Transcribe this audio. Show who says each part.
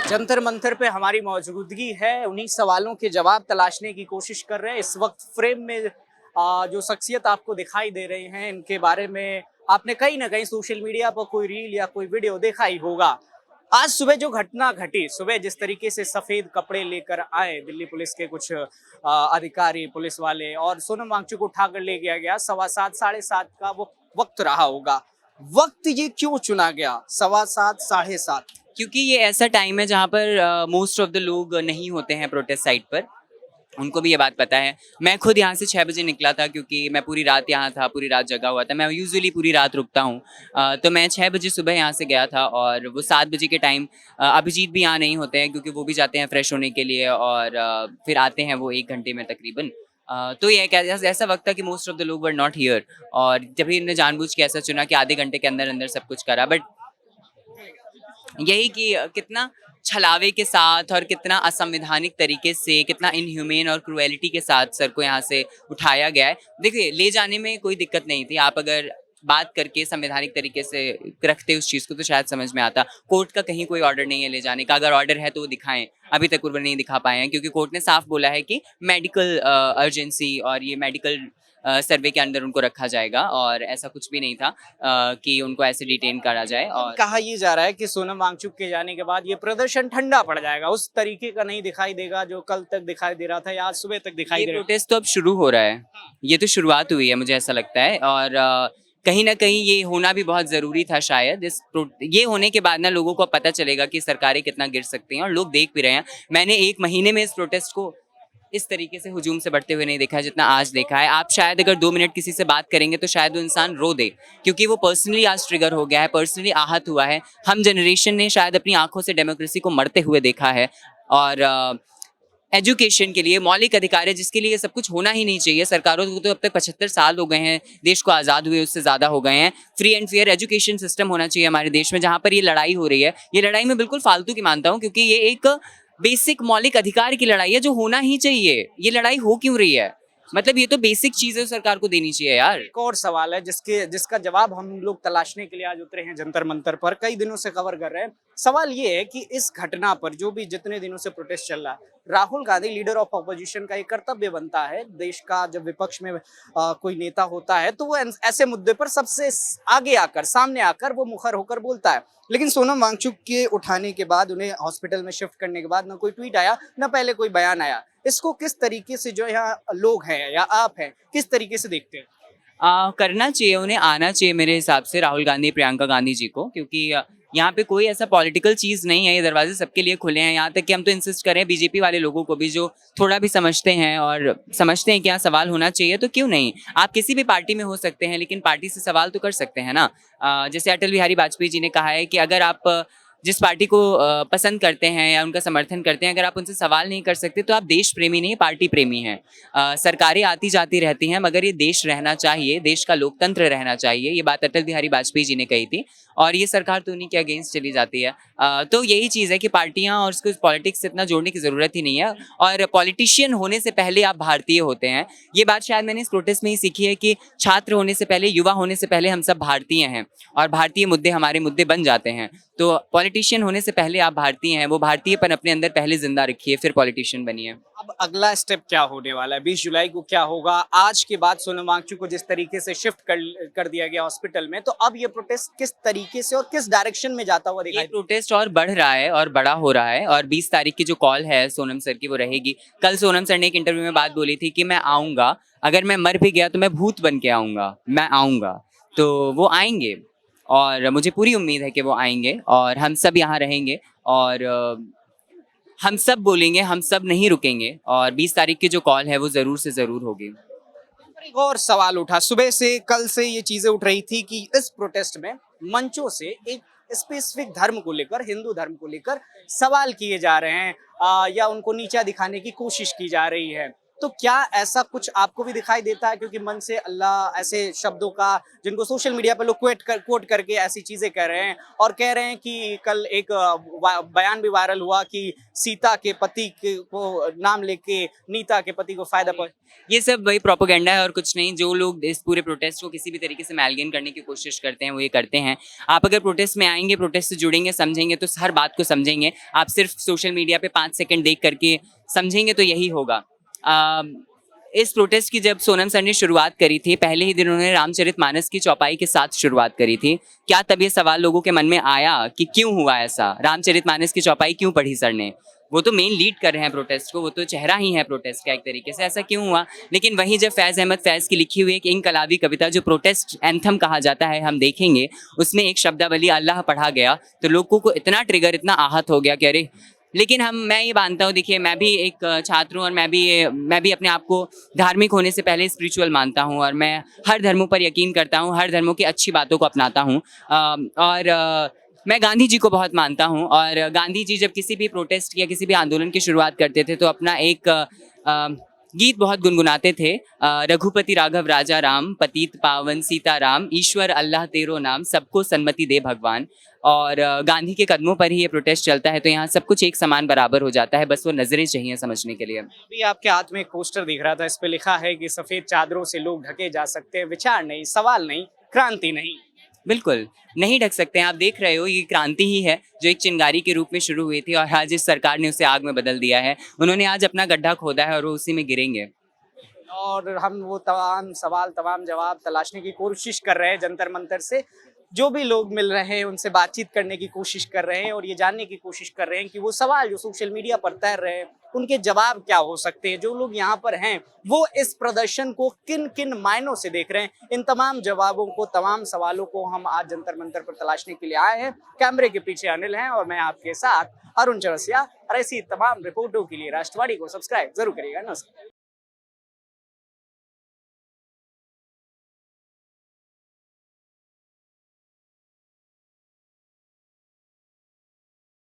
Speaker 1: जंतर मंतर पे हमारी मौजूदगी है। उन्हीं सवालों के जवाब तलाशने की कोशिश कर रहे हैं। इस वक्त फ्रेम में जो शख्सियत आपको दिखाई दे रही हैं, इनके बारे में आपने कहीं ना कहीं सोशल मीडिया पर कोई रील या कोई वीडियो देखा ही होगा। आज सुबह जो घटना घटी, सुबह जिस तरीके से सफेद कपड़े लेकर आए दिल्ली पुलिस के कुछ अधिकारी, पुलिस वाले, और सोनम वांगचुक को उठाकर ले गया गया, 7:15 7:30 का वो वक्त रहा होगा। वक्त ये क्यों चुना गया 7:15 7:30?
Speaker 2: क्योंकि ये ऐसा टाइम है जहाँ पर मोस्ट ऑफ द लोग नहीं होते हैं प्रोटेस्ट साइट पर। उनको भी ये बात पता है। मैं खुद यहाँ से 6 बजे निकला था क्योंकि मैं पूरी रात यहाँ था, पूरी रात जगा हुआ था। मैं यूजुअली पूरी रात रुकता हूँ, तो मैं 6 बजे सुबह यहाँ से गया था और वो 7 बजे के टाइम अभिजीत भी यहाँ नहीं होते हैं क्योंकि वो भी जाते हैं फ्रेश होने के लिए और फिर आते हैं वो 1 घंटे में तकरीबन। तो ये ऐसा वक्त था कि मोस्ट ऑफ द लोग वर नॉट हियर और जब इन्होंने जानबूझ के ऐसा चुना कि आधे घंटे के अंदर अंदर सब कुछ करा। बट यही कि कितना छलावे के साथ और कितना असंवैधानिक तरीके से, कितना इनह्यूमेन और क्रुएलिटी के साथ सर को यहाँ से उठाया गया है। देखिए, ले जाने में कोई दिक्कत नहीं थी। आप अगर बात करके संवैधानिक तरीके से रखते उस चीज़ को तो शायद समझ में आता। कोर्ट का कहीं कोई ऑर्डर नहीं है ले जाने का। अगर ऑर्डर है तो वो दिखाएं। अभी तक वो नहीं दिखा पाए हैं क्योंकि कोर्ट ने साफ बोला है कि मेडिकल अर्जेंसी और ये मेडिकल सर्वे के अंदर उनको रखा जाएगा और ऐसा कुछ भी नहीं था कि उनको ऐसे डिटेन करा जाए। और
Speaker 1: कहा यह जा रहा है कि सोनम वांगचुक के जाने के बाद ये प्रदर्शन ठंडा पड़ जाएगा, उस तरीके का नहीं दिखाई देगा जो कल तक दिखाई दे रहा था या आज सुबह तक दिखाई दे रहा है।
Speaker 2: प्रोटेस्ट तो अब शुरू हो रहा है, ये तो शुरुआत हुई है मुझे ऐसा लगता है। और कहीं ना कहीं ये होना भी बहुत ज़रूरी था शायद। ये होने के बाद ना लोगों को पता चलेगा कि सरकारें कितना गिर सकती हैं और लोग देख भी रहे हैं। मैंने 1 महीने में इस प्रोटेस्ट को इस तरीके से हुजूम से बढ़ते हुए नहीं देखा है जितना आज देखा है। आप शायद अगर 2 मिनट किसी से बात करेंगे तो शायद वो इंसान रो दे क्योंकि वो पर्सनली आज ट्रिगर हो गया है, पर्सनली आहत हुआ है। हम जनरेशन ने शायद अपनी आंखों से डेमोक्रेसी को मरते हुए देखा है और एजुकेशन के लिए, मौलिक अधिकार है जिसके लिए सब कुछ होना ही नहीं चाहिए। सरकारों को तो अब तक 75 साल हो गए हैं, देश को आज़ाद हुए उससे ज़्यादा हो गए हैं। Free and fair education system होना चाहिए हमारे देश में। जहाँ पर ये लड़ाई हो रही है, ये लड़ाई मैं बिल्कुल फालतू की मानता हूँ क्योंकि ये एक बेसिक मौलिक अधिकार की लड़ाई है जो होना ही चाहिए। ये लड़ाई हो क्यों रही है? मतलब ये तो बेसिक चीज़ है, सरकार को देनी चाहिए यार।
Speaker 1: एक और सवाल है जिसका जवाब हम लोग तलाशने के लिए आज उतरे हैं जंतर मंतर पर, कई दिनों से कवर कर रहे हैं। सवाल ये है कि इस घटना पर जो भी जितने दिनों से प्रोटेस्ट चल रहा है, Rahul Gandhi leader of opposition का एक कर्तव्य बनता है देश का, जब विपक्ष में कोई नेता होता है तो वो ऐसे मुद्दे पर सबसे आगे आकर, सामने आकर वो मुखर होकर बोलता है। लेकिन सोनम वांगचुक के उठाने के बाद, उन्हें हॉस्पिटल में शिफ्ट करने के बाद ना कोई ट्वीट आया, ना पहले कोई बयान आया। इसको किस तरीके से जो यहाँ लोग हैं या आप हैं, किस तरीके से देखते हैं?
Speaker 2: करना चाहिए, उन्हें आना चाहिए मेरे हिसाब से, राहुल गांधी, प्रियंका गांधी जी को, क्योंकि यहाँ पे कोई ऐसा पॉलिटिकल चीज़ नहीं है। ये दरवाजे सबके लिए खुले हैं। यहाँ तक कि हम तो इंसिस्ट करें बीजेपी वाले लोगों को भी जो थोड़ा भी समझते हैं और समझते हैं कि यहाँ सवाल होना चाहिए, तो क्यों नहीं। आप किसी भी पार्टी में हो सकते हैं लेकिन पार्टी से सवाल तो कर सकते हैं ना। जैसे अटल बिहारी वाजपेयी जी ने कहा है कि अगर आप जिस पार्टी को पसंद करते हैं या उनका समर्थन करते हैं, अगर आप उनसे सवाल नहीं कर सकते तो आप देश प्रेमी नहीं, पार्टी प्रेमी हैं। सरकारें आती जाती रहती हैं मगर ये देश रहना चाहिए, देश का लोकतंत्र रहना चाहिए। ये बात अटल बिहारी वाजपेयी जी ने कही थी और ये सरकार तो उन्हीं के अगेंस्ट चली जाती है। तो यही चीज़ है कि पार्टियां और उसको पॉलिटिक्स से इतना जोड़ने की ज़रूरत ही नहीं है। और पॉलिटिशियन होने से पहले आप भारतीय होते हैं। ये बात शायद मैंने इस प्रोटेस्ट में ही सीखी है कि छात्र होने से पहले, युवा होने से पहले हम सब भारतीय हैं और भारतीय मुद्दे हमारे मुद्दे बन जाते हैं। तो पॉलिटिशियन होने से पहले आप भारतीय हैं, वो भारतीयपन अपने अंदर पहले जिंदा रखिए, फिर पॉलिटिशियन बनिए।
Speaker 1: अब अगला स्टेप क्या होने वाला है? 20 जुलाई को क्या होगा? आज के बाद सोनम वांगचुक को जिस तरीके से शिफ्ट कर दिया गया हॉस्पिटल में, तो अब ये प्रोटेस्ट किस तरीके से और किस डायरेक्शन में जाता हुआ दिखाई?
Speaker 2: ये प्रोटेस्ट और बढ़ रहा है और बड़ा हो रहा है और 20 तारीख की जो कॉल है सोनम सर की वो रहेगी। कल सोनम सर ने एक इंटरव्यू में बात बोली थी कि मैं आऊँगा, अगर मैं मर भी गया तो मैं भूत बन के आऊँगा, मैं आऊँगा। तो वो आएंगे और मुझे पूरी उम्मीद है कि वो आएंगे और हम सब यहाँ रहेंगे और हम सब बोलेंगे, हम सब नहीं रुकेंगे और 20 तारीख की जो कॉल है वो ज़रूर से ज़रूर होगी।
Speaker 1: एक और सवाल उठा, सुबह से कल से ये चीजें उठ रही थी कि इस प्रोटेस्ट में मंचों से एक स्पेसिफिक धर्म को लेकर, हिंदू धर्म को लेकर सवाल किए जा रहे हैं या उनको नीचा दिखाने की कोशिश की जा रही है। तो क्या ऐसा कुछ आपको भी दिखाई देता है? क्योंकि मन से अल्लाह ऐसे शब्दों का, जिनको सोशल मीडिया पे लोग कोट करके ऐसी चीजें कह रहे हैं और कह रहे हैं कि कल एक बयान भी वायरल हुआ कि सीता के पति को नाम लेके नीता के पति को फायदा पहुंच।
Speaker 2: ये सब वही प्रोपेगेंडा है और कुछ नहीं। जो लोग इस पूरे प्रोटेस्ट को किसी भी तरीके से मैलगेन करने की कोशिश करते हैं वो ये करते हैं। आप अगर प्रोटेस्ट में आएंगे, प्रोटेस्ट से जुड़ेंगे, समझेंगे तो हर बात को समझेंगे। आप सिर्फ सोशल मीडिया पे 5 सेकंड देख करके समझेंगे तो यही होगा। इस प्रोटेस्ट की जब सोनम सर ने शुरुआत करी थी, पहले ही दिन उन्होंने रामचरितमानस की चौपाई के साथ शुरुआत करी थी। क्या तब ये सवाल लोगों के मन में आया कि क्यों हुआ ऐसा, रामचरितमानस की चौपाई क्यों पढ़ी सर ने? वो तो मेन लीड कर रहे हैं प्रोटेस्ट को, वो तो चेहरा ही है प्रोटेस्ट का एक तरीके से, ऐसा क्यों हुआ? लेकिन वहीं जब फैज़ अहमद फैज़ की लिखी हुई एक इनकलाबी कविता जो प्रोटेस्ट एंथम कहा जाता है हम देखेंगे, उसमें एक शब्दावली अल्लाह पढ़ा गया तो लोगों को इतना ट्रिगर, इतना आहत हो गया कि अरे। लेकिन मैं ये मानता हूँ, देखिए मैं भी एक छात्र हूँ और मैं भी अपने आप को धार्मिक होने से पहले स्पिरिचुअल मानता हूँ और मैं हर धर्मों पर यकीन करता हूँ, हर धर्मों की अच्छी बातों को अपनाता हूँ। मैं गांधी जी को बहुत मानता हूँ और गांधी जी जब किसी भी प्रोटेस्ट या किसी भी आंदोलन की शुरुआत करते थे तो अपना एक गीत बहुत गुनगुनाते थे, रघुपति राघव राजा राम, पतित पावन सीता राम, ईश्वर अल्लाह तेरो नाम, सबको सन्मति दे भगवान। और गांधी के कदमों पर ही ये प्रोटेस्ट चलता है, तो यहाँ सब कुछ एक समान बराबर हो जाता है, बस वो नजरें चाहिए समझने के लिए।
Speaker 1: अभी आपके हाथ में एक पोस्टर दिख रहा था, इस पे लिखा है कि सफेद चादरों से लोग ढके जा सकते हैं, विचार नहीं, सवाल नहीं, क्रांति नहीं।
Speaker 2: बिल्कुल नहीं ढक सकते हैं। आप देख रहे हो ये क्रांति ही है जो एक चिंगारी के रूप में शुरू हुई थी और आज इस सरकार ने उसे आग में बदल दिया है। उन्होंने आज अपना गड्ढा खोदा है और वो उसी में गिरेंगे।
Speaker 1: और हम वो तमाम सवाल, तमाम जवाब तलाशने की कोशिश कर रहे हैं जंतर मंतर से। जो भी लोग मिल रहे हैं उनसे बातचीत करने की कोशिश कर रहे हैं और ये जानने की कोशिश कर रहे हैं कि वो सवाल जो सोशल मीडिया पर तैर रहे हैं उनके जवाब क्या हो सकते हैं। जो लोग यहाँ पर हैं वो इस प्रदर्शन को किन किन मायनों से देख रहे हैं, इन तमाम जवाबों को, तमाम सवालों को हम आज जंतर मंतर पर तलाशने के लिए आए हैं। कैमरे के पीछे अनिल हैं और मैं आपके साथ अरुण चौरसिया। और ऐसी तमाम रिपोर्टों के लिए राष्ट्रवादी को सब्सक्राइब जरूर करिएगा। नमस्कार।